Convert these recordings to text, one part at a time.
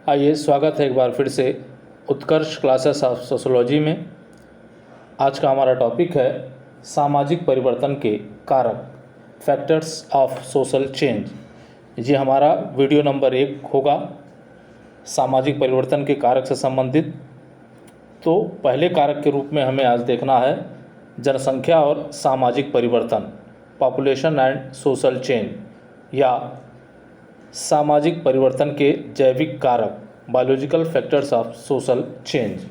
आइए, स्वागत है एक बार फिर से उत्कर्ष क्लासेस ऑफ सोशोलॉजी में। आज का हमारा टॉपिक है सामाजिक परिवर्तन के कारक, फैक्टर्स ऑफ सोशल चेंज। ये हमारा वीडियो नंबर 1 होगा सामाजिक परिवर्तन के कारक से संबंधित। तो पहले कारक के रूप में हमें आज देखना है जनसंख्या और सामाजिक परिवर्तन, पॉपुलेशन एंड सोशल चेंज, या सामाजिक परिवर्तन के जैविक कारक, biological factors of social change.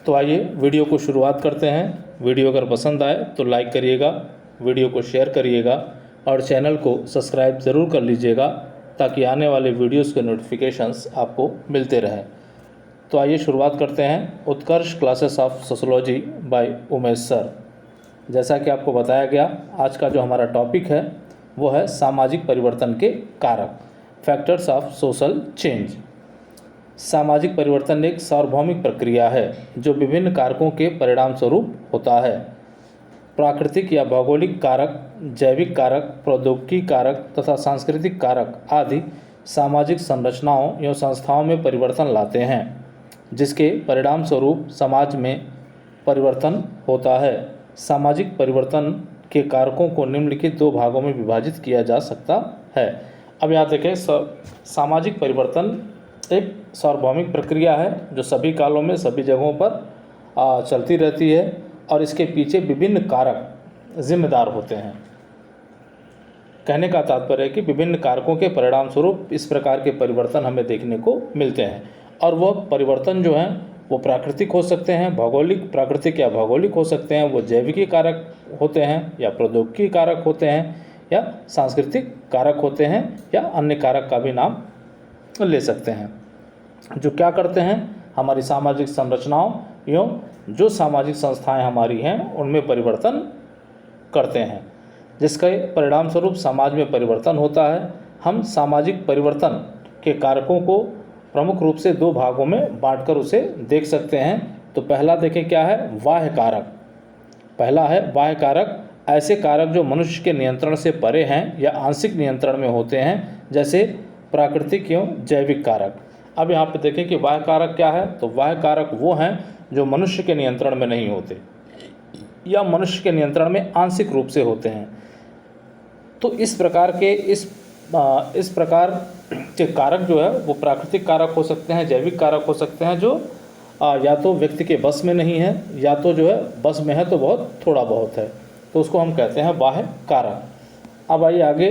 तो आइए वीडियो को शुरुआत करते हैं। वीडियो अगर पसंद आए तो लाइक करिएगा, वीडियो को शेयर करिएगा और चैनल को सब्सक्राइब ज़रूर कर लीजिएगा ताकि आने वाले वीडियोस के नोटिफिकेशंस आपको मिलते रहें। तो आइए शुरुआत करते हैं Utkarsh classes of sociology by Umesh sir. जैसा कि आपको बताया गया, आज का जो हमारा टॉपिक है वो है सामाजिक परिवर्तन के कारक, फैक्टर्स ऑफ सोशल चेंज। सामाजिक परिवर्तन एक सार्वभौमिक प्रक्रिया है जो विभिन्न कारकों के परिणाम स्वरूप होता है। प्राकृतिक या भौगोलिक कारक, जैविक कारक, प्रौद्योगिकी कारक तथा सांस्कृतिक कारक आदि सामाजिक संरचनाओं एवं संस्थाओं में परिवर्तन लाते हैं, जिसके परिणाम स्वरूप समाज में परिवर्तन होता है। सामाजिक परिवर्तन के कारकों को निम्नलिखित 2 भागों में विभाजित किया जा सकता है। अब यहाँ देखें, सामाजिक परिवर्तन एक सार्वभौमिक प्रक्रिया है जो सभी कालों में सभी जगहों पर चलती रहती है और इसके पीछे विभिन्न कारक जिम्मेदार होते हैं। कहने का तात्पर्य है कि विभिन्न कारकों के परिणाम स्वरूप इस प्रकार के परिवर्तन हमें देखने को मिलते हैं और वह परिवर्तन जो हैं वो प्राकृतिक हो सकते हैं, भौगोलिक, प्राकृतिक या भौगोलिक हो सकते हैं, वो जैविकी कारक होते हैं या प्रौद्योगिकी कारक होते हैं या सांस्कृतिक कारक होते हैं या अन्य कारक का भी नाम ले सकते हैं, जो क्या करते हैं, हमारी सामाजिक संरचनाओं एवं जो सामाजिक संस्थाएं हमारी हैं उनमें परिवर्तन करते हैं, जिसके परिणाम स्वरूप समाज में परिवर्तन होता है। हम सामाजिक परिवर्तन के कारकों को प्रमुख रूप से 2 भागों में बांटकर उसे देख सकते हैं। तो पहला देखें क्या है, बाह्य कारक। पहला है बाह्य कारक, ऐसे कारक जो मनुष्य के नियंत्रण से परे हैं या आंशिक नियंत्रण में होते हैं, जैसे प्राकृतिक एवं जैविक कारक। अब यहाँ पे देखें कि बाह्य कारक क्या है। तो बाह्य कारक वो हैं जो मनुष्य के नियंत्रण में नहीं होते या मनुष्य के नियंत्रण में आंशिक रूप से होते हैं। तो इस प्रकार के कारक जो है वो प्राकृतिक कारक हो सकते हैं, जैविक कारक हो सकते हैं, जो या तो व्यक्ति के बस में नहीं है या तो जो है बस में है तो बहुत थोड़ा बहुत है, तो उसको हम कहते हैं बाह्य कारक। अब आइए आगे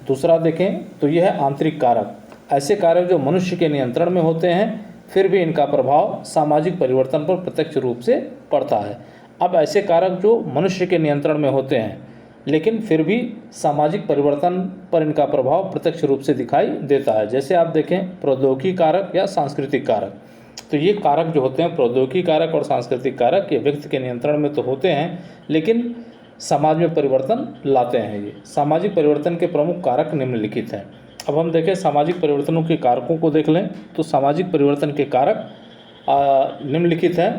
दूसरा देखें, तो यह है आंतरिक कारक। ऐसे कारक जो मनुष्य के नियंत्रण में होते हैं फिर भी इनका प्रभाव सामाजिक परिवर्तन पर प्रत्यक्ष रूप से पड़ता है। अब ऐसे कारक जो मनुष्य के नियंत्रण में होते हैं लेकिन फिर भी सामाजिक परिवर्तन पर इनका प्रभाव प्रत्यक्ष रूप से दिखाई देता है, जैसे आप देखें प्रौद्योगिकी कारक या सांस्कृतिक कारक। तो ये कारक जो होते हैं, प्रौद्योगिकी कारक और सांस्कृतिक कारक, ये व्यक्ति के नियंत्रण में तो होते हैं लेकिन समाज में परिवर्तन लाते हैं। ये सामाजिक परिवर्तन के प्रमुख कारक निम्नलिखित हैं। अब हम देखें सामाजिक परिवर्तनों के कारकों को देख लें। तो सामाजिक परिवर्तन के कारक निम्नलिखित हैं।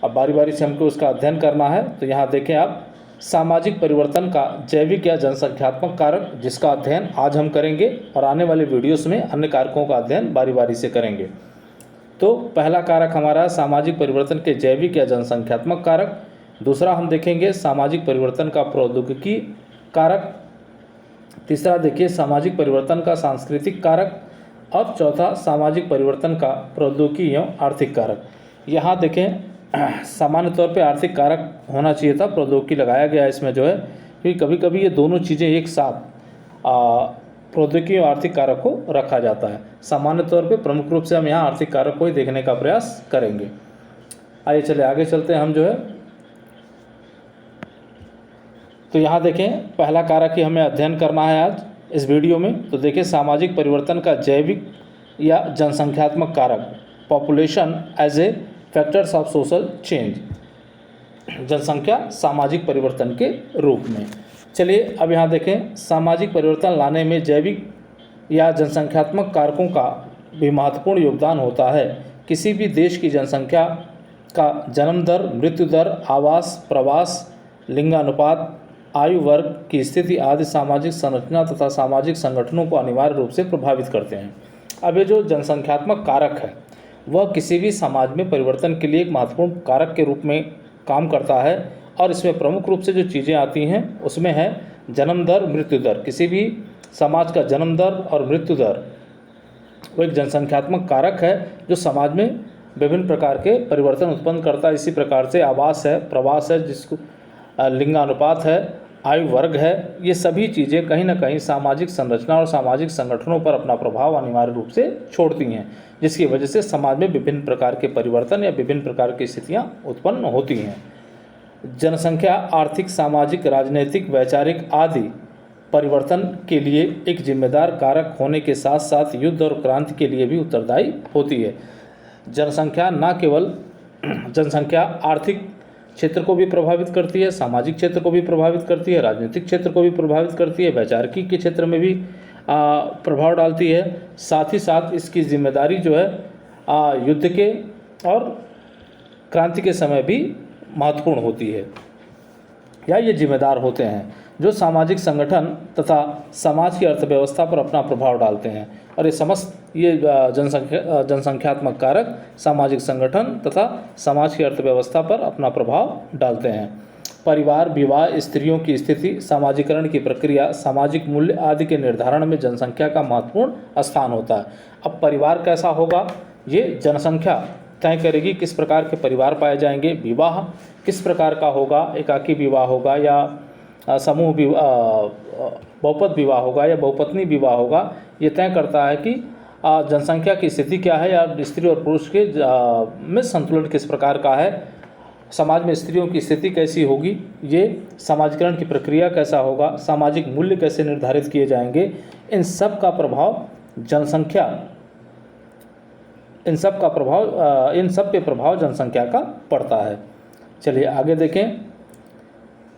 अब बारी बारी से हमको उसका अध्ययन करना है। तो यहाँ देखें आप, सामाजिक परिवर्तन का जैविक या जनसंख्यात्मक कारक, जिसका अध्ययन आज हम करेंगे और आने वाले वीडियोस में अन्य कारकों का अध्ययन बारी बारी से करेंगे। तो पहला कारक हमारा सामाजिक परिवर्तन के जैविक या जनसंख्यात्मक कारक। दूसरा हम देखेंगे सामाजिक परिवर्तन का प्रौद्योगिकी कारक। तीसरा देखिए सामाजिक परिवर्तन का सांस्कृतिक कारक। और चौथा सामाजिक परिवर्तन का प्रौद्योगिकी एवं आर्थिक कारक। यहाँ देखें सामान्य तौर पे आर्थिक कारक होना चाहिए था, प्रौद्योगिकी लगाया गया इसमें जो है, क्योंकि कभी कभी ये दोनों चीज़ें एक साथ प्रौद्योगिकी और आर्थिक कारक को रखा जाता है। सामान्य तौर पे प्रमुख रूप से हम यहाँ आर्थिक कारक को ही देखने का प्रयास करेंगे। आइए चले आगे चलते हैं हम जो है। तो यहाँ देखें पहला कारक ही हमें अध्ययन करना है आज इस वीडियो में। तो देखें सामाजिक परिवर्तन का जैविक या जनसंख्यात्मक कारक, population as a factors of social change, जनसंख्या सामाजिक परिवर्तन के रूप में। चलिए अब यहाँ देखें सामाजिक परिवर्तन लाने में जैविक या जनसंख्यात्मक कारकों का भी महत्वपूर्ण योगदान होता है। किसी भी देश की जनसंख्या का जन्म दर, मृत्यु दर, आवास, प्रवास, लिंगानुपात, आयु वर्ग की स्थिति आदि सामाजिक संरचना तथा सामाजिक संगठनों को अनिवार्य रूप से प्रभावित करते हैं। अब ये जो जनसंख्यात्मक कारक है वह किसी भी समाज में परिवर्तन के लिए एक महत्वपूर्ण कारक के रूप में काम करता है और इसमें प्रमुख रूप से जो चीज़ें आती हैं उसमें है जन्म दर, मृत्यु दर। किसी भी समाज का जन्म दर और मृत्यु दर वो एक जनसंख्यात्मक कारक है जो समाज में विभिन्न प्रकार के परिवर्तन उत्पन्न करता है। इसी प्रकार से आवास है, प्रवास है, जिसको लिंगानुपात है, आयु वर्ग है, ये सभी चीज़ें कहीं ना कहीं सामाजिक संरचना और सामाजिक संगठनों पर अपना प्रभाव अनिवार्य रूप से छोड़ती हैं, जिसकी वजह से समाज में विभिन्न प्रकार के परिवर्तन या विभिन्न प्रकार की स्थितियाँ उत्पन्न होती हैं। जनसंख्या आर्थिक, सामाजिक, राजनीतिक, वैचारिक आदि परिवर्तन के लिए एक जिम्मेदार कारक होने के साथ साथ युद्ध और क्रांति के लिए भी उत्तरदायी होती है। जनसंख्या न केवल जनसंख्या आर्थिक क्षेत्र को भी प्रभावित करती है, सामाजिक क्षेत्र को भी प्रभावित करती है, राजनीतिक क्षेत्र को भी प्रभावित करती है, वैचारिकी के क्षेत्र में भी प्रभाव डालती है। साथ ही साथ इसकी जिम्मेदारी जो है युद्ध के और क्रांति के समय भी महत्वपूर्ण होती है या ये जिम्मेदार होते हैं, जो सामाजिक संगठन तथा समाज की अर्थव्यवस्था पर अपना प्रभाव डालते हैं। और ये समस्त ये जनसंख्यात्मक कारक सामाजिक संगठन तथा समाज की अर्थव्यवस्था पर अपना प्रभाव डालते हैं। परिवार, विवाह, स्त्रियों की स्थिति, सामाजिकरण की प्रक्रिया, सामाजिक मूल्य आदि के निर्धारण में जनसंख्या का महत्वपूर्ण स्थान होता है। अब परिवार कैसा होगा ये जनसंख्या तय करेगी, किस प्रकार के परिवार पाए जाएंगे। विवाह किस प्रकार का होगा, एकाकी विवाह होगा या समूह विवाह, बहुपद विवाह होगा या बहुपत्नी विवाह होगा, ये तय करता है कि जनसंख्या की स्थिति क्या है या स्त्री और पुरुष के में संतुलन किस प्रकार का है, समाज में स्त्रियों की स्थिति कैसी होगी, ये समाजीकरण की प्रक्रिया कैसा होगा, सामाजिक मूल्य कैसे निर्धारित किए जाएंगे। इन सब का प्रभाव जनसंख्या इन सब पे प्रभाव जनसंख्या का पड़ता है। चलिए आगे देखें।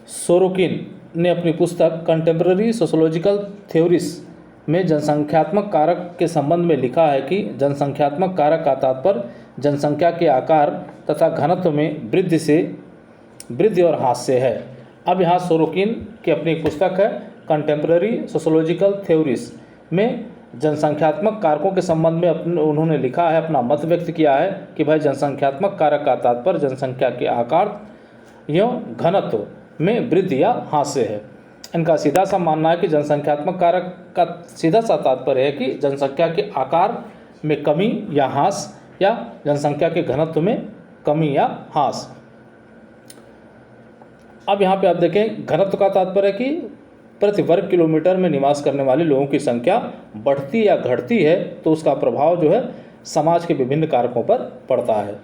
सोरोकिन ने अपनी पुस्तक कंटेम्प्रेरी सोशोलॉजिकल थ्योरीज में जनसंख्यात्मक कारक के संबंध में लिखा है कि जनसंख्यात्मक कारक का तात्पर्य जनसंख्या के आकार तथा घनत्व में वृद्धि और ह्रास से है। अब यहाँ सोरोकिन की अपनी पुस्तक है कंटेम्प्रेरी सोशोलॉजिकल थ्योरीज में जनसंख्यात्मक कारकों के संबंध में उन्होंने लिखा है, अपना मत व्यक्त किया है कि भाई जनसंख्यात्मक कारक का तात्पर्य जनसंख्या के आकार एवं घनत्व में वृद्धि या ह्रास से है। इनका सीधा सा मानना है कि जनसंख्यात्मक कारक का सीधा सा तात्पर्य है कि जनसंख्या के आकार में कमी या ह्रास या जनसंख्या के घनत्व में कमी या ह्रास। अब यहाँ पे आप देखें, घनत्व का तात्पर्य है कि प्रति वर्ग किलोमीटर में निवास करने वाले लोगों की संख्या बढ़ती या घटती है तो उसका प्रभाव जो है समाज के विभिन्न कारकों पर पड़ता है।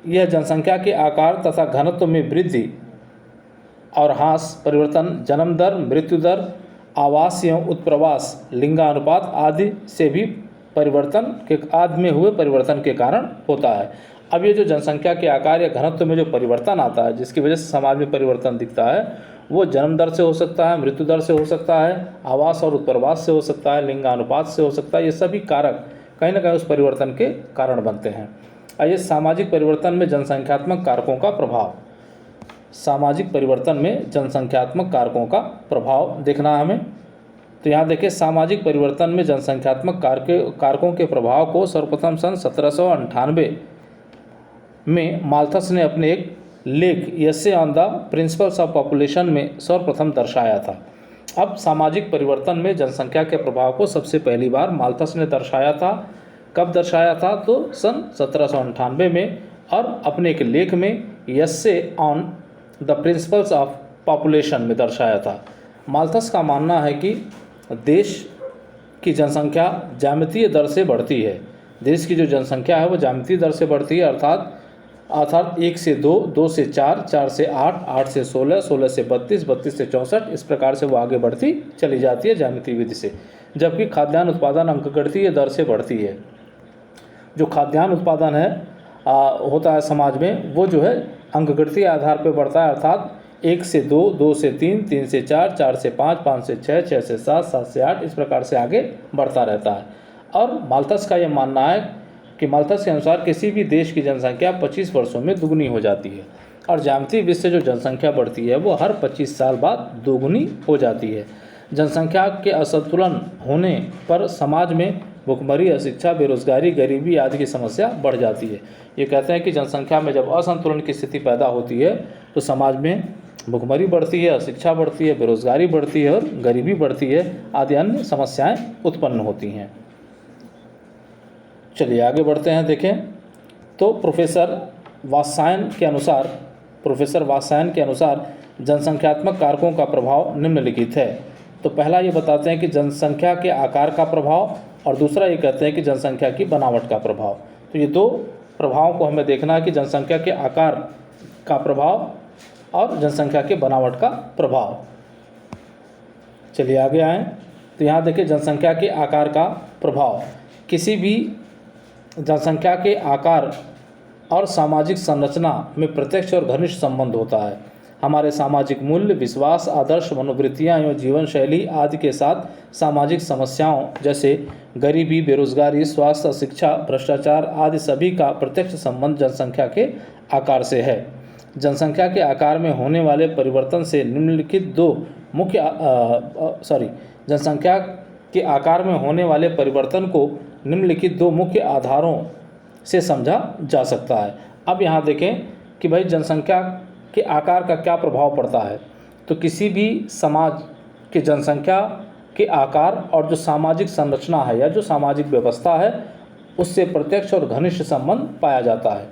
यह जनसंख्या के आकार तथा घनत्व में वृद्धि और ह्रास, परिवर्तन, जन्म दर, मृत्यु दर, आवास एवं उत्प्रवास, लिंगानुपात आदि से भी परिवर्तन के कारण होता है। अब ये जो जनसंख्या के आकार या घनत्व में जो परिवर्तन आता है जिसकी वजह से समाज में परिवर्तन दिखता है वो जन्म दर से हो सकता है, मृत्यु दर से हो सकता है, आवास और उत्प्रवास से हो सकता है, लिंगानुपात से हो सकता है। ये सभी कारक कहीं ना कहीं उस परिवर्तन के कारण बनते हैं। आइए सामाजिक परिवर्तन में जनसंख्यात्मक कारकों का प्रभाव। सामाजिक परिवर्तन में जनसंख्यात्मक कारकों का प्रभाव देखना है हमें। तो यहाँ देखिए, सामाजिक परिवर्तन में जनसंख्यात्मक कारकों के प्रभाव को सर्वप्रथम सन 1798 में माल्थस ने अपने एक लेख essay on the principles of population में सर्वप्रथम दर्शाया था। अब सामाजिक परिवर्तन में जनसंख्या के प्रभाव को सबसे पहली बार माल्थस ने दर्शाया था। कब दर्शाया था? तो सन 1798 में, और अपने एक लेख में essay on the principles of population में दर्शाया था। माल्थस का मानना है कि देश की जनसंख्या ज्यामितीय दर से बढ़ती है। देश की जो जनसंख्या है वो ज्यामितीय दर से बढ़ती है, अर्थात 1 से 2, 2 से 4, 4 से 8, 8 से 16, 16 से 32, 32 से 64, इस प्रकार से वो आगे बढ़ती चली जाती है ज्यामितीय विधि से। जबकि खाद्यान्न उत्पादन अंकगणितीय दर से बढ़ती है। जो खाद्यान्न उत्पादन है होता है समाज में वो जो है अंकगणितीय आधार पर बढ़ता है, अर्थात 1 से 2, 2 से 3, 3 से 4, 4 से 5, 5 से 6, 6 से 7, 7 से 8, इस प्रकार से आगे बढ़ता रहता है। और माल्थस का ये मानना है कि माल्थस के अनुसार किसी भी देश की जनसंख्या 25 वर्षों में दुगनी हो जाती है। और ज्यामितीय वृत्त से जो जनसंख्या बढ़ती है वो हर 25 साल बाद दोगुनी हो जाती है। जनसंख्या के असंतुलन होने पर समाज में भुखमरी, अशिक्षा, बेरोजगारी, गरीबी आदि की समस्या बढ़ जाती है। ये कहते हैं कि जनसंख्या में जब असंतुलन की स्थिति पैदा होती है तो समाज में भुखमरी बढ़ती है, अशिक्षा बढ़ती है, बेरोजगारी बढ़ती है और गरीबी बढ़ती है आदि अन्य समस्याएं उत्पन्न होती हैं। चलिए आगे बढ़ते हैं। देखें तो प्रोफेसर वात्स्यायन के अनुसार जनसंख्यात्मक कारकों का प्रभाव निम्नलिखित है। तो पहला ये बताते हैं कि जनसंख्या के आकार का प्रभाव, और दूसरा ये कहते हैं कि जनसंख्या की बनावट का प्रभाव। तो ये दो प्रभावों को हमें देखना है कि जनसंख्या के आकार का प्रभाव और जनसंख्या के बनावट का प्रभाव। चलिए आगे आएँ। तो यहाँ देखिए जनसंख्या के आकार का प्रभाव। किसी भी जनसंख्या के आकार और सामाजिक संरचना में प्रत्यक्ष और घनिष्ठ संबंध होता है। हमारे सामाजिक मूल्य, विश्वास, आदर्श, मनोवृत्तियाँ एवं जीवन शैली आदि के साथ सामाजिक समस्याओं जैसे गरीबी, बेरोजगारी, स्वास्थ्य, शिक्षा, भ्रष्टाचार आदि सभी का प्रत्यक्ष संबंध जनसंख्या के आकार से है। जनसंख्या के आकार में होने वाले परिवर्तन से निम्नलिखित दो मुख्य जनसंख्या के आकार में होने वाले परिवर्तन को निम्नलिखित दो मुख्य आधारों से समझा जा सकता है। अब यहाँ देखें कि भाई जनसंख्या के आकार का क्या प्रभाव पड़ता है। तो किसी भी समाज के जनसंख्या के आकार और जो सामाजिक संरचना है या जो सामाजिक व्यवस्था है उससे प्रत्यक्ष और घनिष्ठ संबंध पाया जाता है।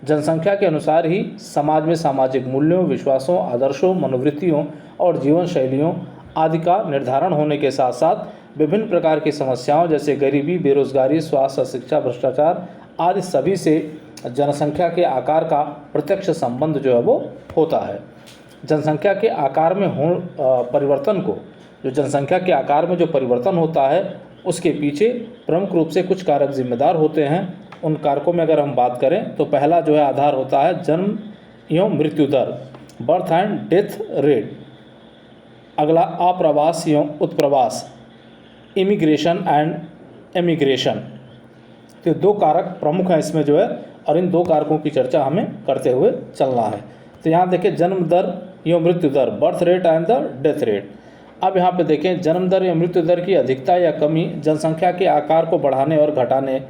जनसंख्या के अनुसार ही समाज में सामाजिक मूल्यों, विश्वासों, आदर्शों, मनोवृत्तियों और जीवन शैलियों आदि का निर्धारण होने के साथ साथ विभिन्न प्रकार की समस्याओं जैसे गरीबी, बेरोजगारी, स्वास्थ्य, शिक्षा, भ्रष्टाचार आदि सभी से जनसंख्या के आकार का प्रत्यक्ष संबंध जो है वो होता है। जनसंख्या के आकार में परिवर्तन को, जो जनसंख्या के आकार में जो परिवर्तन होता है उसके पीछे प्रमुख रूप से कुछ कारक जिम्मेदार होते हैं। उन कारकों में अगर हम बात करें तो पहला जो है आधार होता है जन्म एवं मृत्यु दर, बर्थ एंड डेथ रेट। अगला आप्रवास एवं उत्प्रवास, इमिग्रेशन एंड एमिग्रेशन। तो दो कारक प्रमुख हैं इसमें जो है, और इन दो कारकों की चर्चा हमें करते हुए चलना है। तो यहाँ देखें जन्म दर एवं मृत्यु दर, birth rate and the death rate. अब यहाँ पे देखें जन्म दर या मृत्यु दर की अधिकता या कमी जनसंख्या के आकार को बढ़ाने और घटाने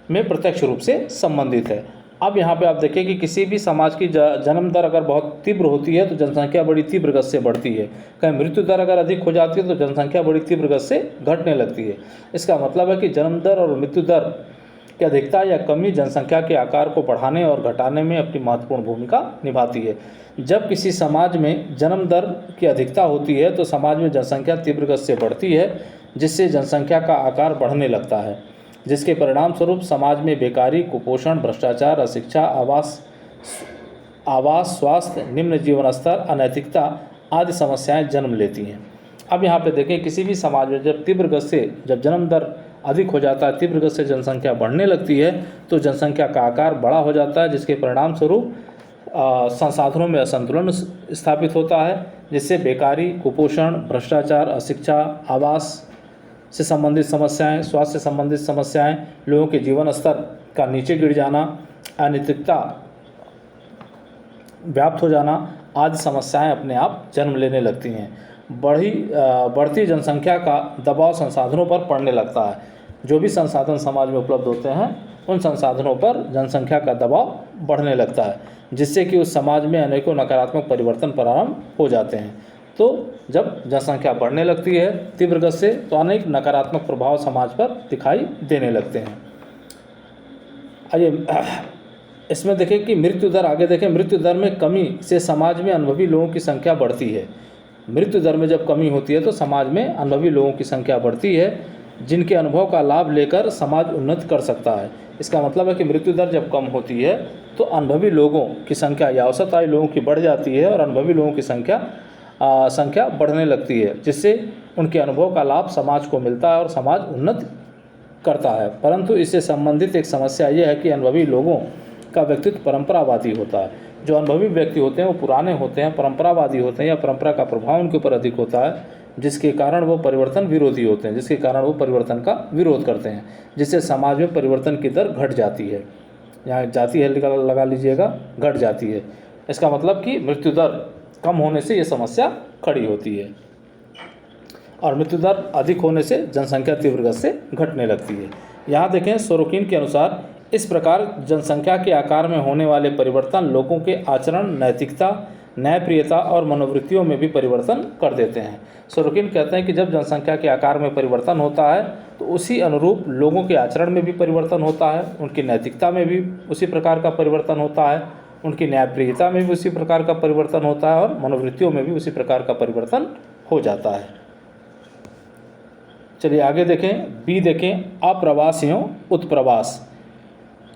में प्रत्यक्ष रूप से संबंधित है। अब यहाँ पे आप देखें कि किसी भी समाज की जन्म दर अगर बहुत तीव्र होती है तो जनसंख्या बड़ी तीव्र गति से बढ़ती है। कहीं मृत्यु दर अगर अधिक हो जाती है तो जनसंख्या बड़ी तीव्र गति से घटने लगती है। इसका मतलब है कि जन्म दर और मृत्यु दर की अधिकता या कमी जनसंख्या के आकार को बढ़ाने और घटाने में अपनी महत्वपूर्ण भूमिका निभाती है। जब किसी समाज में जन्म दर की अधिकता होती है तो समाज में जनसंख्या तीव्र गति से बढ़ती है, जिससे जनसंख्या का आकार बढ़ने लगता है, जिसके परिणाम स्वरूप समाज में बेकारी, कुपोषण, भ्रष्टाचार, अशिक्षा, आवास, स्वास्थ्य, निम्न जीवन स्तर, अनैतिकता आदि समस्याएं जन्म लेती हैं। अब यहाँ पे देखें किसी भी समाज में जब तीव्र गति से जब जन्म दर अधिक हो जाता है, तीव्र गति से जनसंख्या बढ़ने लगती है तो जनसंख्या का आकार बड़ा हो जाता है, जिसके परिणाम स्वरूप संसाधनों में असंतुलन स्थापित होता है, जिससे बेकारी, कुपोषण, भ्रष्टाचार, अशिक्षा, आवास से संबंधित समस्याएं, स्वास्थ्य से संबंधित समस्याएं, लोगों के जीवन स्तर का नीचे गिर जाना, अनिश्चितता व्याप्त हो जाना आदि समस्याएं अपने आप जन्म लेने लगती हैं। बढ़ती जनसंख्या का दबाव संसाधनों पर पड़ने लगता है। जो भी संसाधन समाज में उपलब्ध होते हैं उन संसाधनों पर जनसंख्या का दबाव बढ़ने लगता है, जिससे कि उस समाज में अनेकों नकारात्मक परिवर्तन प्रारंभ हो जाते हैं। तो जब जनसंख्या बढ़ने लगती है तीव्र गति से तो अनेक नकारात्मक प्रभाव समाज पर दिखाई देने लगते हैं। आइए इसमें देखें कि मृत्यु दर, आगे देखें मृत्यु दर में कमी से समाज में अनुभवी लोगों की संख्या बढ़ती है। मृत्यु दर में जब कमी होती है तो समाज में अनुभवी लोगों की संख्या बढ़ती है, जिनके अनुभव का लाभ लेकर समाज उन्नति कर सकता है। इसका मतलब है कि मृत्यु दर जब कम होती है तो अनुभवी लोगों की संख्या या औसत आयु लोगों की बढ़ जाती है और अनुभवी लोगों की संख्या बढ़ने लगती है, जिससे उनके अनुभव का लाभ समाज को मिलता है और समाज उन्नति करता है। परंतु इससे संबंधित एक समस्या यह है कि अनुभवी लोगों का व्यक्तित्व परंपरावादी होता है। जो अनुभवी व्यक्ति होते हैं वो पुराने होते हैं, परंपरावादी होते हैं या परंपरा का प्रभाव उनके ऊपर अधिक होता है, जिसके कारण वो परिवर्तन विरोधी होते हैं, जिसके कारण वो परिवर्तन का विरोध करते हैं, जिससे समाज में परिवर्तन की दर घट जाती है। यहाँ जाती है लगा लीजिएगा, घट जाती है। इसका मतलब कि मृत्यु दर कम होने से ये समस्या खड़ी होती है और मृत्यु दर अधिक होने से जनसंख्या तीव्र गति से घटने लगती है। यहाँ देखें, सोरोकिन के अनुसार इस प्रकार जनसंख्या के आकार में होने वाले परिवर्तन लोगों के आचरण, नैतिकता, न्यायप्रियता और मनोवृत्तियों में भी परिवर्तन कर देते हैं। सोरोकिन कहते हैं कि जब जनसंख्या के आकार में परिवर्तन होता है तो उसी अनुरूप लोगों के आचरण में भी परिवर्तन होता है, उनकी नैतिकता में भी उसी प्रकार का परिवर्तन होता है, उनकी न्यायप्रियता में भी उसी प्रकार का परिवर्तन होता है और मनोवृत्तियों में भी उसी प्रकार का परिवर्तन हो जाता है। चलिए आगे देखें, बी देखें, अप्रवास एवं उत्प्रवास,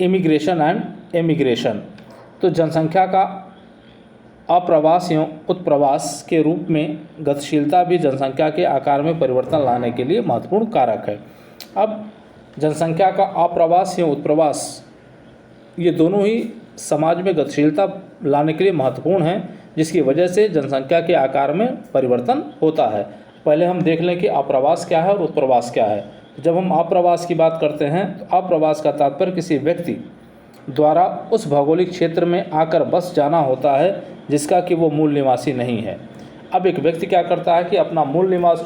इमिग्रेशन एंड एमिग्रेशन। तो जनसंख्या का अप्रवास एवं उत्प्रवास के रूप में गतिशीलता भी जनसंख्या के आकार में परिवर्तन लाने के लिए महत्वपूर्ण कारक है। अब जनसंख्या का अप्रवास एवं उत्प्रवास ये दोनों ही समाज में गतिशीलता लाने के लिए महत्वपूर्ण हैं, जिसकी वजह से जनसंख्या के आकार में परिवर्तन होता है। पहले हम देख लें कि अप्रवास क्या है और उत्प्रवास क्या है। जब हम अप्रवास की बात करते हैं तो अप्रवास का तात्पर्य किसी व्यक्ति द्वारा उस भौगोलिक क्षेत्र में आकर बस जाना होता है जिसका कि वो मूल निवासी नहीं है। अब एक व्यक्ति क्या करता है कि अपना मूल निवास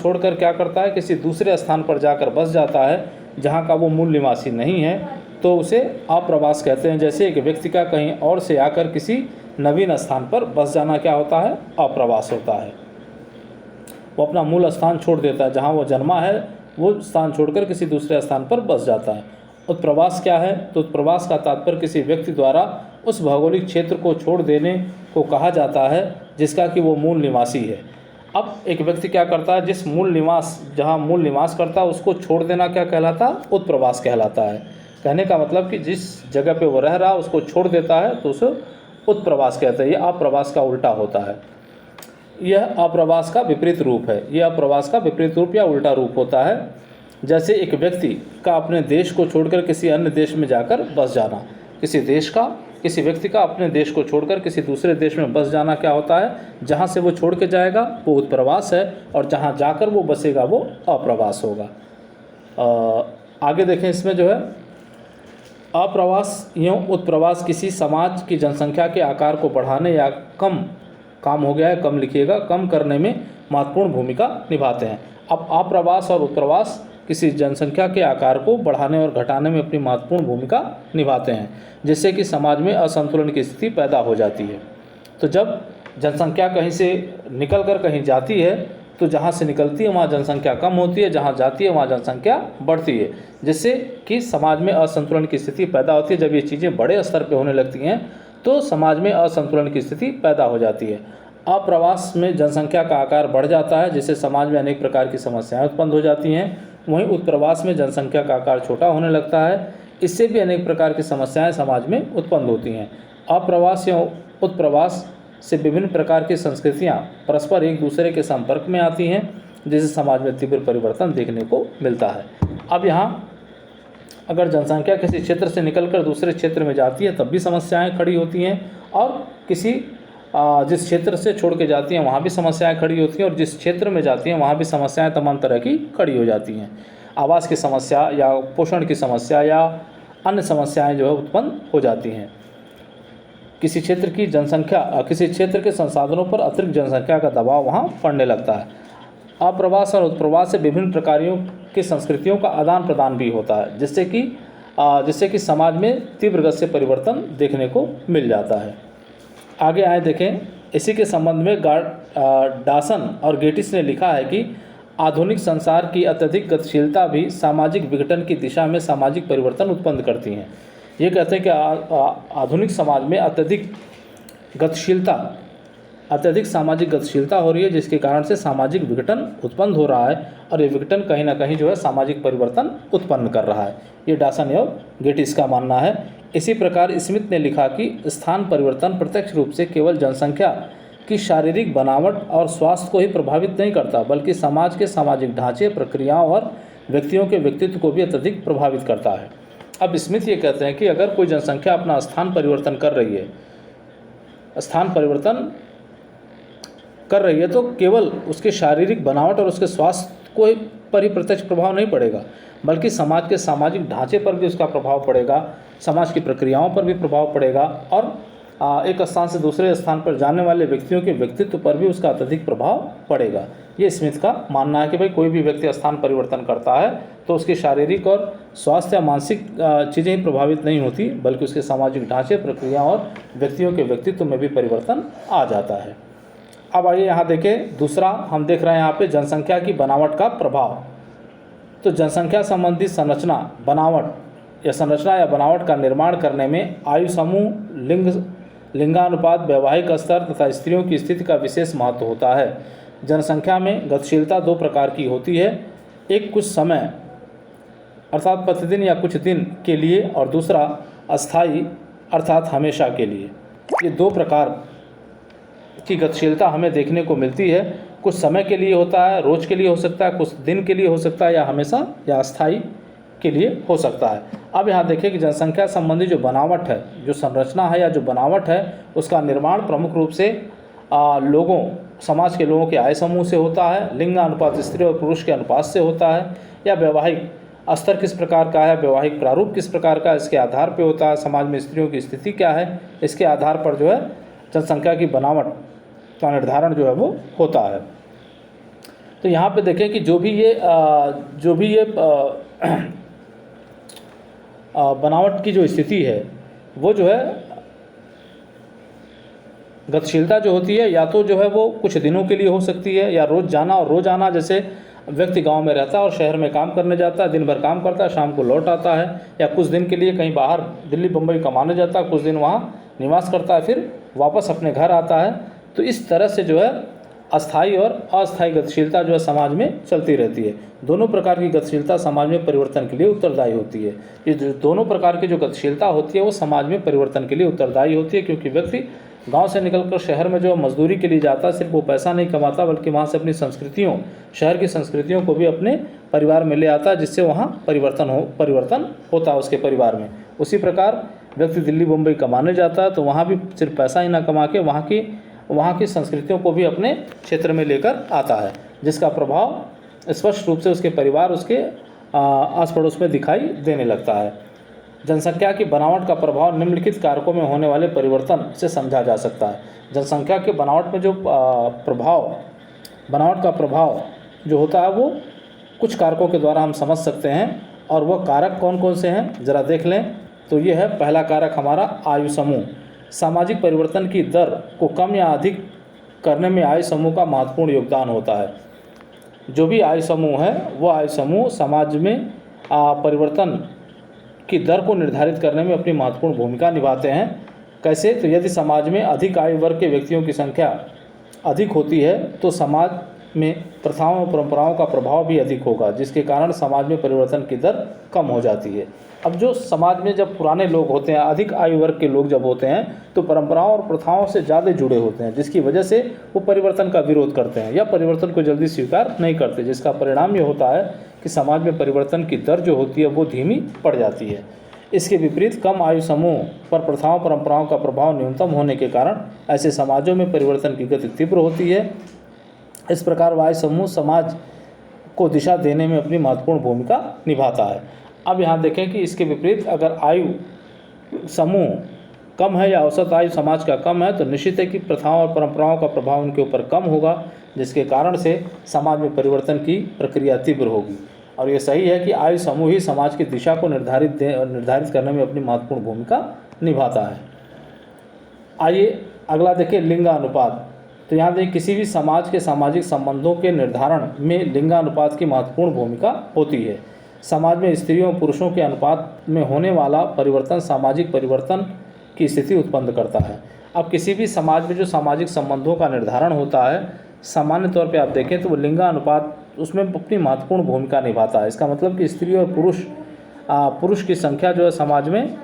छोड़कर क्या करता है, किसी दूसरे स्थान पर जाकर बस जाता है जहाँ का वो मूल निवासी नहीं है, तो उसे अप्रवास कहते हैं। जैसे एक व्यक्ति का कहीं और से आकर किसी नवीन स्थान पर बस जाना क्या होता है, अप्रवास होता है। वो अपना मूल स्थान छोड़ देता है, जहाँ वो जन्मा है वो स्थान छोड़कर किसी दूसरे स्थान पर बस जाता है। उत्प्रवास क्या है, तो उत्प्रवास का तात्पर्य किसी व्यक्ति द्वारा उस भौगोलिक क्षेत्र को छोड़ देने को कहा जाता है जिसका कि वो मूल निवासी है। अब एक व्यक्ति क्या करता है, जहाँ मूल निवास करता है उसको छोड़ देना क्या कहलाता है, उत्प्रवास कहलाता है। कहने का मतलब कि जिस जगह पे वो रह रहा है उसको छोड़ देता है तो उसे उत्प्रवास कहते हैं। यह अप्रवास का उल्टा होता है, यह अप्रवास का विपरीत रूप है। यह अप्रवास का विपरीत रूप या उल्टा रूप होता है। जैसे एक व्यक्ति का अपने देश को छोड़कर किसी अन्य देश में जाकर बस जाना, किसी व्यक्ति का अपने देश को छोड़कर किसी दूसरे देश में बस जाना क्या होता है, जहाँ से वो छोड़ के जाएगा वो उत्प्रवास है और जहाँ जाकर वो बसेगा वो अप्रवास होगा। आगे देखें, इसमें जो है अप्रवास एवं उत्प्रवास किसी समाज की जनसंख्या के आकार को बढ़ाने या कम करने में महत्वपूर्ण भूमिका निभाते हैं। अब अप्रवास और उत्प्रवास किसी जनसंख्या के आकार को बढ़ाने और घटाने में अपनी महत्वपूर्ण भूमिका निभाते हैं, जिससे कि समाज में असंतुलन की स्थिति पैदा हो जाती है। तो जब जनसंख्या कहीं से निकल कर कहीं जाती है तो जहाँ से निकलती है वहाँ जनसंख्या कम होती है, जहाँ जाती है वहाँ जनसंख्या बढ़ती है, जिससे कि समाज में असंतुलन की स्थिति पैदा होती है। जब ये चीज़ें बड़े स्तर पर होने लगती हैं तो समाज में असंतुलन की स्थिति पैदा हो जाती है। अप्रवास में जनसंख्या का आकार बढ़ जाता है, जिससे समाज में अनेक प्रकार की समस्याएं उत्पन्न हो जाती हैं। वहीं उत्प्रवास में जनसंख्या का आकार छोटा होने लगता है, इससे भी अनेक प्रकार की समस्याएं समाज में उत्पन्न होती हैं। अप्रवास या उत्प्रवास से विभिन्न प्रकार की संस्कृतियां परस्पर एक दूसरे के संपर्क में आती हैं, जिससे समाज में तीव्र परिवर्तन देखने को मिलता है। अब यहाँ अगर जनसंख्या किसी क्षेत्र से निकलकर दूसरे क्षेत्र में जाती है तब भी समस्याएं खड़ी होती हैं, और जिस क्षेत्र से छोड़ के जाती हैं वहाँ भी समस्याएं खड़ी होती हैं, और जिस क्षेत्र में जाती हैं वहाँ भी समस्याएं तमाम तरह की खड़ी हो जाती हैं। आवास की समस्या या पोषण की समस्या या अन्य समस्याएं जो है उत्पन्न हो जाती हैं। किसी क्षेत्र के संसाधनों पर अतिरिक्त जनसंख्या का दबाव वहाँ पड़ने लगता है। अप्रवास और उत्प्रवास से विभिन्न प्रकारों की संस्कृतियों का आदान प्रदान भी होता है, जिससे कि समाज में तीव्र गति से परिवर्तन देखने को मिल जाता है। आगे आए देखें, इसी के संबंध में डासन और गेटिस ने लिखा है कि आधुनिक संसार की अत्यधिक गतिशीलता भी सामाजिक विघटन की दिशा में सामाजिक परिवर्तन उत्पन्न करती हैं। ये कहते हैं कि आधुनिक समाज में अत्यधिक सामाजिक गतिशीलता हो रही है, जिसके कारण से सामाजिक विघटन उत्पन्न हो रहा है, और ये विघटन कहीं ना कहीं जो है सामाजिक परिवर्तन उत्पन्न कर रहा है। ये डासन एवं गेटिस का मानना है। इसी प्रकार स्मिथ ने लिखा कि स्थान परिवर्तन प्रत्यक्ष रूप से केवल जनसंख्या की शारीरिक बनावट और स्वास्थ्य को ही प्रभावित नहीं करता, बल्कि समाज के सामाजिक ढांचे, प्रक्रियाओं और व्यक्तियों के व्यक्तित्व को भी अत्यधिक प्रभावित करता है। अब स्मिथ ये कहते हैं कि अगर कोई जनसंख्या अपना स्थान परिवर्तन कर रही है तो केवल उसके शारीरिक बनावट और उसके स्वास्थ्य कोई परिप्रत्यक्ष प्रभाव नहीं पड़ेगा, बल्कि समाज के सामाजिक ढांचे पर भी उसका प्रभाव पड़ेगा, समाज की प्रक्रियाओं पर भी प्रभाव पड़ेगा और एक स्थान से दूसरे स्थान पर जाने वाले व्यक्तियों के व्यक्तित्व पर भी उसका अत्यधिक प्रभाव पड़ेगा। ये स्मिथ का मानना है कि भाई कोई भी व्यक्ति स्थान परिवर्तन करता है तो उसकी शारीरिक और स्वास्थ्य या मानसिक चीज़ें ही प्रभावित नहीं होती, बल्कि उसके सामाजिक ढांचे, प्रक्रिया और व्यक्तियों के व्यक्तित्व में भी परिवर्तन आ जाता है। अब आइए यहाँ देखें, दूसरा हम देख रहे हैं यहाँ पे जनसंख्या की बनावट का प्रभाव। तो जनसंख्या संबंधी संरचना या बनावट का निर्माण करने में आयु समूह, लिंगानुपात, वैवाहिक स्तर तथा स्त्रियों की स्थिति का विशेष महत्व होता है। जनसंख्या में गतिशीलता दो प्रकार की होती है, एक कुछ समय अर्थात प्रतिदिन या कुछ दिन के लिए और दूसरा अस्थायी अर्थात हमेशा के लिए। ये दो प्रकार की गतिशीलता हमें देखने को मिलती है। कुछ समय के लिए होता है, रोज के लिए हो सकता है, कुछ दिन के लिए हो सकता है, या हमेशा या अस्थायी के लिए हो सकता है। अब यहाँ देखिए कि जनसंख्या संबंधी जो बनावट है, जो संरचना है या जो बनावट है, उसका निर्माण प्रमुख रूप से समाज के लोगों के आय समूह से होता है, लिंगानुपात स्त्री और पुरुष के अनुपात से होता है, या वैवाहिक स्तर किस प्रकार का है, वैवाहिक प्रारूप किस प्रकार का, इसके आधार पर होता है। समाज में स्त्रियों की स्थिति क्या है, इसके आधार पर जो है जनसंख्या की बनावट का निर्धारण जो है वो होता है। तो यहाँ पे देखें कि जो भी ये बनावट की जो स्थिति है वो जो है गतिशीलता जो होती है, या तो जो है वो कुछ दिनों के लिए हो सकती है, या रोज़ जाना और रोज़ आना। जैसे व्यक्ति गांव में रहता है और शहर में काम करने जाता है, दिन भर काम करता है, शाम को लौट आता है, या कुछ दिन के लिए कहीं बाहर दिल्ली बम्बई कमाने जाता है, कुछ दिन वहाँ निवास करता है, फिर वापस अपने घर आता है। तो इस तरह से जो है अस्थायी और अस्थायी गतिशीलता जो है समाज में चलती रहती है। दोनों प्रकार की गतिशीलता समाज में परिवर्तन के लिए उत्तरदायी होती है। ये जो दोनों प्रकार की जो गतिशीलता होती है वो समाज में परिवर्तन के लिए उत्तरदायी होती है, क्योंकि व्यक्ति गांव से निकलकर शहर में जो मजदूरी के लिए जाता है, सिर्फ वो पैसा नहीं कमाता, बल्कि वहाँ से अपनी संस्कृतियों, शहर की संस्कृतियों को भी अपने परिवार में ले आता है, जिससे वहाँ परिवर्तन होता है उसके परिवार में। उसी प्रकार व्यक्ति दिल्ली मुंबई कमाने जाता है तो वहाँ भी सिर्फ पैसा ही ना कमा के वहाँ की संस्कृतियों को भी अपने क्षेत्र में लेकर आता है, जिसका प्रभाव स्पष्ट रूप से उसके परिवार, उसके आस पड़ोस में दिखाई देने लगता है। जनसंख्या की बनावट का प्रभाव निम्नलिखित कारकों में होने वाले परिवर्तन से समझा जा सकता है। जनसंख्या के बनावट में जो बनावट का प्रभाव जो होता है वो कुछ कारकों के द्वारा हम समझ सकते हैं, और वह कारक कौन कौन से हैं ज़रा देख लें। तो ये है पहला कारक हमारा आयु समूह। सामाजिक परिवर्तन की दर को कम या अधिक करने में आयु समूह का महत्वपूर्ण योगदान होता है। जो भी आयु समूह है वो आयु समूह समाज में परिवर्तन की दर को निर्धारित करने में अपनी महत्वपूर्ण भूमिका निभाते हैं। कैसे? तो यदि समाज में अधिक आयु वर्ग के व्यक्तियों की संख्या अधिक होती है तो समाज में प्रथाओं और परंपराओं का प्रभाव भी अधिक होगा, जिसके कारण समाज में परिवर्तन की दर कम हो जाती है। अब जो समाज में जब पुराने लोग होते हैं, अधिक आयु वर्ग के लोग जब होते हैं, तो परंपराओं और प्रथाओं से ज़्यादा जुड़े होते हैं, जिसकी वजह से वो परिवर्तन का विरोध करते हैं या परिवर्तन को जल्दी स्वीकार नहीं करते, जिसका परिणाम ये होता है कि समाज में परिवर्तन की दर जो होती है वो धीमी पड़ जाती है। इसके विपरीत कम आयु समूह पर प्रथाओं परंपराओं का प्रभाव न्यूनतम होने के कारण ऐसे समाजों में परिवर्तन की गति तीव्र होती है। इस प्रकार आयु समूह समाज को दिशा देने में अपनी महत्वपूर्ण भूमिका निभाता है। अब यहाँ देखें कि इसके विपरीत अगर आयु समूह कम है या औसत आयु समाज का कम है, तो निश्चित है कि प्रथाओं और परंपराओं का प्रभाव उनके ऊपर कम होगा, जिसके कारण से समाज में परिवर्तन की प्रक्रिया तीव्र होगी। और ये सही है कि आयु समूह ही समाज की दिशा को निर्धारित करने में अपनी महत्वपूर्ण भूमिका निभाता है। आइए अगला देखें, लिंगानुपात। तो यहाँ देखिए किसी भी समाज के सामाजिक संबंधों के निर्धारण में लिंगानुपात की महत्वपूर्ण भूमिका होती है। समाज में स्त्रियों और पुरुषों के अनुपात में होने वाला परिवर्तन सामाजिक परिवर्तन की स्थिति उत्पन्न करता है। अब किसी भी समाज में जो सामाजिक संबंधों का निर्धारण होता है, सामान्य तौर पे आप देखें तो वो लिंगानुपात उसमें अपनी महत्वपूर्ण भूमिका निभाता है। इसका मतलब कि स्त्री और पुरुष की संख्या जो है समाज में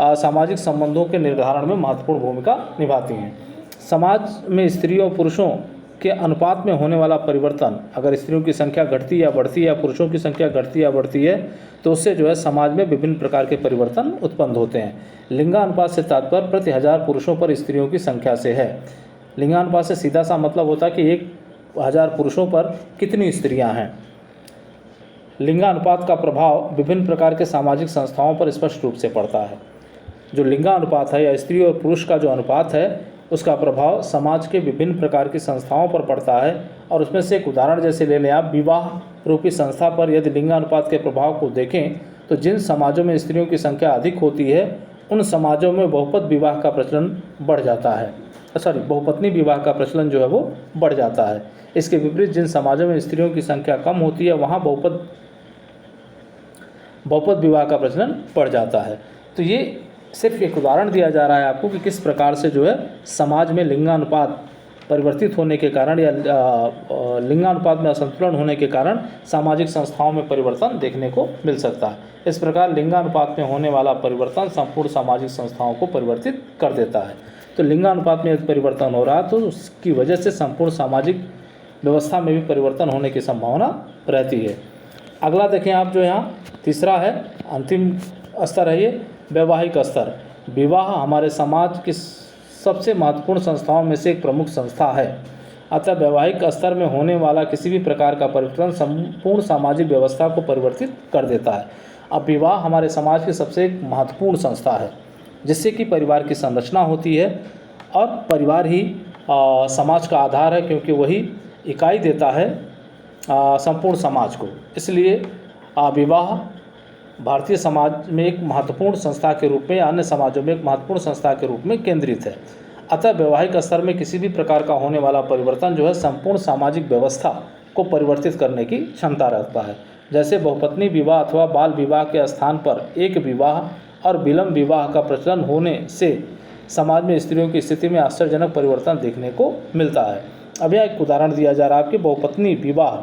सामाजिक संबंधों के निर्धारण में महत्वपूर्ण भूमिका निभाती हैं। समाज में स्त्रियों और पुरुषों के अनुपात में होने वाला परिवर्तन, अगर स्त्रियों की संख्या घटती या बढ़ती है या पुरुषों की संख्या घटती या बढ़ती है, तो उससे जो है समाज में विभिन्न प्रकार के परिवर्तन उत्पन्न होते हैं। लिंगानुपात से तात्पर्य प्रति 1000 पुरुषों पर स्त्रियों की संख्या से है। लिंगानुपात से सीधा सा मतलब होता है कि 1000 पुरुषों पर कितनी स्त्रियां हैं। लिंगानुपात का प्रभाव विभिन्न प्रकार के सामाजिक संस्थाओं पर स्पष्ट रूप से पड़ता है। जो लिंगानुपात है या स्त्री और पुरुष का जो अनुपात है उसका प्रभाव समाज के विभिन्न प्रकार की संस्थाओं पर पड़ता है। और उसमें से एक उदाहरण जैसे ले लें आप, विवाह रूपी संस्था पर यदि लिंगानुपात के प्रभाव को देखें तो जिन समाजों में स्त्रियों की संख्या अधिक होती है उन समाजों में बहुपद विवाह का प्रचलन बढ़ जाता है, बहुपत्नी विवाह का प्रचलन जो है वो बढ़ जाता है। इसके विपरीत जिन समाजों में स्त्रियों की संख्या कम होती है वहाँ बहुपद विवाह का प्रचलन बढ़ जाता है। तो ये सिर्फ एक उदाहरण दिया जा रहा है आपको कि किस प्रकार से जो है समाज में लिंगानुपात परिवर्तित होने के कारण या लिंगानुपात में असंतुलन होने के कारण सामाजिक संस्थाओं में परिवर्तन देखने को मिल सकता है। इस प्रकार लिंगानुपात में होने वाला परिवर्तन संपूर्ण सामाजिक संस्थाओं को परिवर्तित कर देता है। तो लिंगानुपात में यदि परिवर्तन हो रहा है तो उसकी वजह से संपूर्ण सामाजिक व्यवस्था में भी परिवर्तन होने की संभावना रहती है। अगला देखें आप, जो यहाँ तीसरा है, अंतिम स्तर है ये, वैवाहिक स्तर। विवाह हमारे समाज की सबसे महत्वपूर्ण संस्थाओं में से एक प्रमुख संस्था है। अतः वैवाहिक स्तर में होने वाला किसी भी प्रकार का परिवर्तन संपूर्ण सामाजिक व्यवस्था को परिवर्तित कर देता है। अब विवाह हमारे समाज की सबसे एक महत्वपूर्ण संस्था है जिससे कि परिवार की संरचना होती है और परिवार ही समाज का आधार है, क्योंकि वही इकाई देता है संपूर्ण समाज को। इसलिए विवाह भारतीय समाज में एक महत्वपूर्ण संस्था के रूप में या अन्य समाजों में एक महत्वपूर्ण संस्था के रूप में केंद्रित है। अतः वैवाहिक स्तर में किसी भी प्रकार का होने वाला परिवर्तन जो है संपूर्ण सामाजिक व्यवस्था को परिवर्तित करने की क्षमता रखता है। जैसे बहुपत्नी विवाह अथवा बाल विवाह के स्थान पर एक विवाह और विलंब विवाह का प्रचलन होने से समाज में स्त्रियों की स्थिति में आश्चर्यजनक परिवर्तन देखने को मिलता है। अब यह एक उदाहरण दिया जा रहा है कि बहुपत्नी विवाह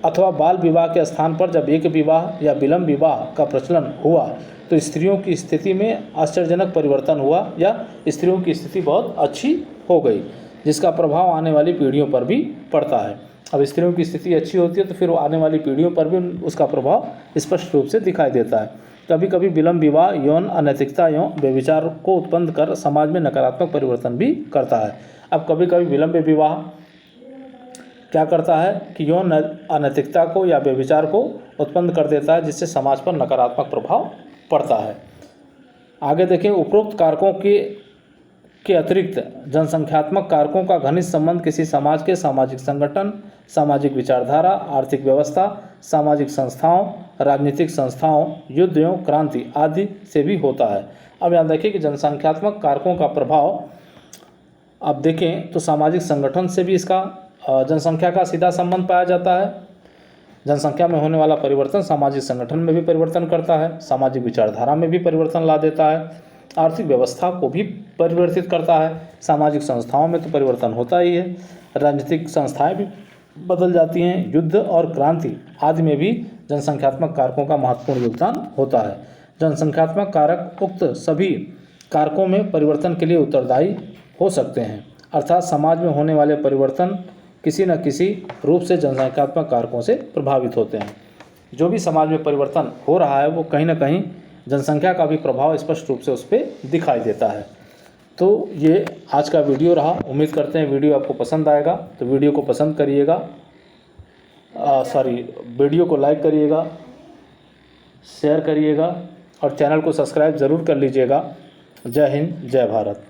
अथवा बाल विवाह के स्थान पर जब एक विवाह या विलंब विवाह का प्रचलन हुआ तो स्त्रियों की स्थिति में आश्चर्यजनक परिवर्तन हुआ या स्त्रियों की स्थिति बहुत अच्छी हो गई, जिसका प्रभाव आने वाली पीढ़ियों पर भी पड़ता है। अब स्त्रियों की स्थिति अच्छी होती है तो फिर आने वाली पीढ़ियों पर भी उसका प्रभाव स्पष्ट रूप से दिखाई देता है। कभी कभी विलंब विवाह यौन अनैतिकता एवं व्यभिचार को उत्पन्न कर समाज में नकारात्मक परिवर्तन भी करता है। अब कभी कभी विलंब विवाह क्या करता है कि यौन अनैतिकता को या व्यभिचार को उत्पन्न कर देता है, जिससे समाज पर नकारात्मक प्रभाव पड़ता है। आगे देखें, उपरोक्त कारकों के अतिरिक्त जनसंख्यात्मक कारकों का घनिष्ठ संबंध किसी समाज के सामाजिक संगठन, सामाजिक विचारधारा, आर्थिक व्यवस्था, सामाजिक संस्थाओं, राजनीतिक संस्थाओं, युद्ध एवं क्रांति आदि से भी होता है। अब यहाँ देखिए कि जनसंख्यात्मक कारकों का प्रभाव आप देखें तो सामाजिक संगठन से भी इसका जनसंख्या का सीधा संबंध पाया जाता है। जनसंख्या में होने वाला परिवर्तन सामाजिक संगठन में भी परिवर्तन करता है, सामाजिक विचारधारा में भी परिवर्तन ला देता है, आर्थिक व्यवस्था को भी परिवर्तित करता है, सामाजिक संस्थाओं में तो परिवर्तन होता ही है, राजनीतिक संस्थाएं भी बदल जाती हैं, युद्ध और क्रांति आदि में भी जनसंख्यात्मक कारकों का महत्वपूर्ण योगदान होता है। जनसंख्यात्मक कारक उक्त सभी कारकों में परिवर्तन के लिए उत्तरदायी हो सकते हैं, अर्थात समाज में होने वाले परिवर्तन किसी न किसी रूप से जनसंख्यात्मक कारकों से प्रभावित होते हैं। जो भी समाज में परिवर्तन हो रहा है वो कहीं ना कहीं जनसंख्या का भी प्रभाव स्पष्ट रूप से उस पर दिखाई देता है। तो ये आज का वीडियो रहा। उम्मीद करते हैं वीडियो आपको पसंद आएगा, तो वीडियो को पसंद करिएगा, वीडियो को लाइक करिएगा, शेयर करिएगा और चैनल को सब्सक्राइब ज़रूर कर लीजिएगा। जय हिंद, जय भारत।